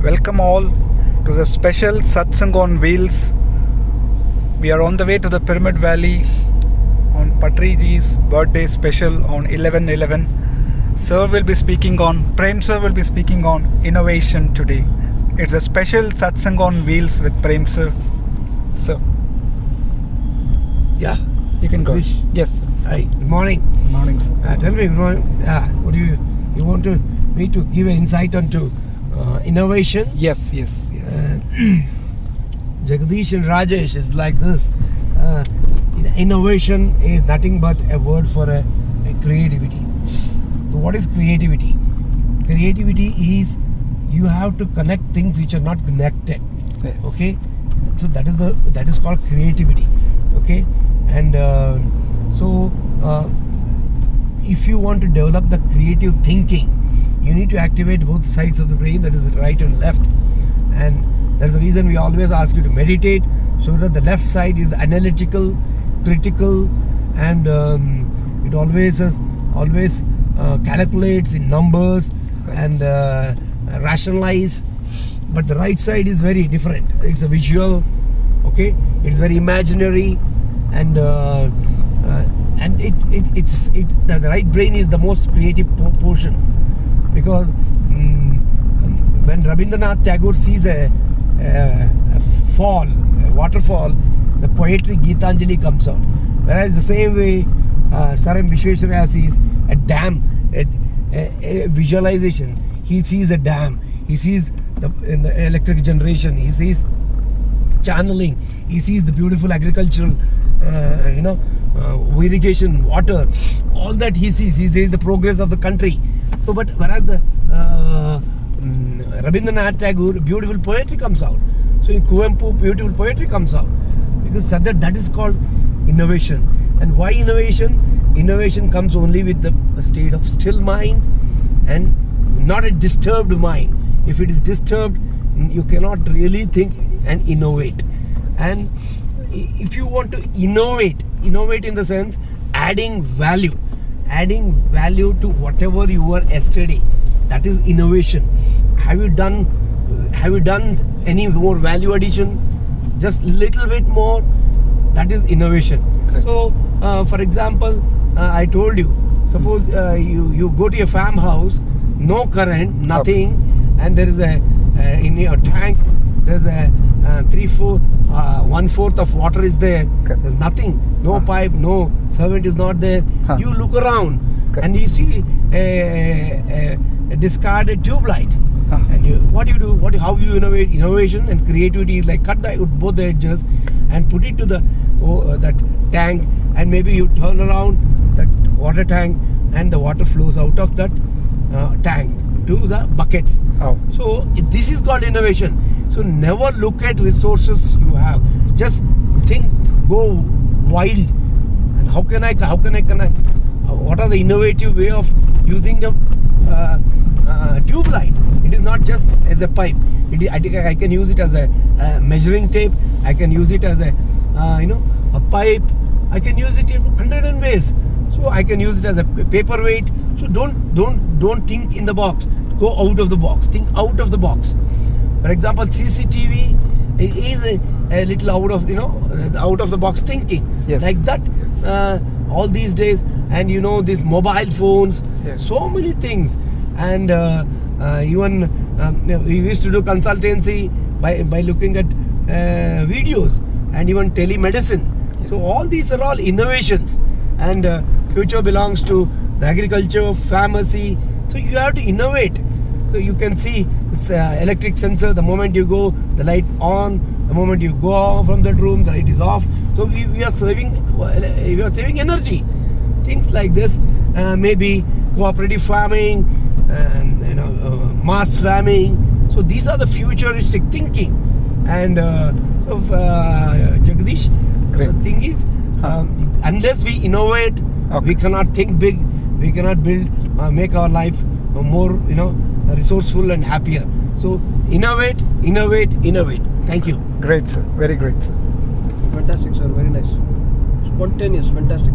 Welcome all to the special Satsang on Wheels. We are on the way to the Pyramid Valley on Patriji's birthday special on 11/11. Sir will be speaking on, Prem Sir will be speaking on innovation today. It's a special Satsang on Wheels with Prem Sir. So, Yeah. you can go. Wish. Yes, sir. Hi. Good morning. Morning, sir. Tell me, good morning. What do you want me to give an insight onto innovation? Yes. Jagdish and Rajesh is like this. Innovation is nothing but a word for a creativity. So what is creativity? Creativity is you have to connect things which are not connected. Yes. Okay, so that is called creativity. Okay, and if you want to develop the creative thinking, you need to activate both sides of the brain, that is the right and left, and that's the reason we always ask you to meditate, so that the left side is analytical, critical, and it always calculates in numbers and rationalize. But the right side is very different. It's a visual, okay, it's very imaginary, and the right brain is the most creative portion, because when Rabindranath Tagore sees a waterfall, the poetry Gitanjali comes out. Whereas the same way Sir M. Vishwesvaraya sees a dam, a visualization. He sees a dam, he sees in the electric generation, he sees channeling, he sees the beautiful agricultural irrigation, water, all that he sees the progress of the country. So, but whereas the Rabindranath Tagore, beautiful poetry comes out. So in Kuvempu, beautiful poetry comes out, because that is called innovation. And why innovation? Innovation comes only with the state of still mind and not a disturbed mind. If it is disturbed, you cannot really think and innovate. And if you want to innovate in the sense adding value to whatever you were yesterday, that is innovation. Have you done any more value addition? Just little bit more, that is innovation. Correct. So for example, I told you, suppose you go to a farmhouse, no current, nothing, and there is in your tank there's a 1/4 of water is there. Correct. There's nothing, no pipe, no servant is not there. You look around. Correct. And you see a discarded tube light. And what you do? How you innovate? Innovation and creativity is like cut both the edges and put it to that tank, and maybe you turn around that water tank, and the water flows out of that tank to the buckets. So this is called innovation. So never look at resources you have. Just think, go wild. And how can I connect? What are the innovative way of using a tube light? It is not just as a pipe. I can use it as a measuring tape. I can use it as a pipe. I can use it in 100 ways. So I can use it as a paperweight. So don't think in the box. Go out of the box. Think out of the box. For example, CCTV is a little out of the box thinking. Yes. Like that. All these days, and these mobile phones. Yes. So many things, and even we used to do consultancy by looking at videos, and even telemedicine. Yes. So all these are all innovations, and future belongs to the agriculture, pharmacy. So you have to innovate. So you can see it's electric sensor. The moment you go, the light on. The moment you go out from that room, the light is off. So we are saving energy. Things like this, maybe cooperative farming, and mass farming. So these are the futuristic thinking. And Jagdish, Great. the thing is, unless we innovate, we cannot think big. We cannot build, make our life more, resourceful and happier. So innovate. Thank you. Great, sir. Very great, sir. Fantastic, sir. Very nice. Spontaneous. Fantastic.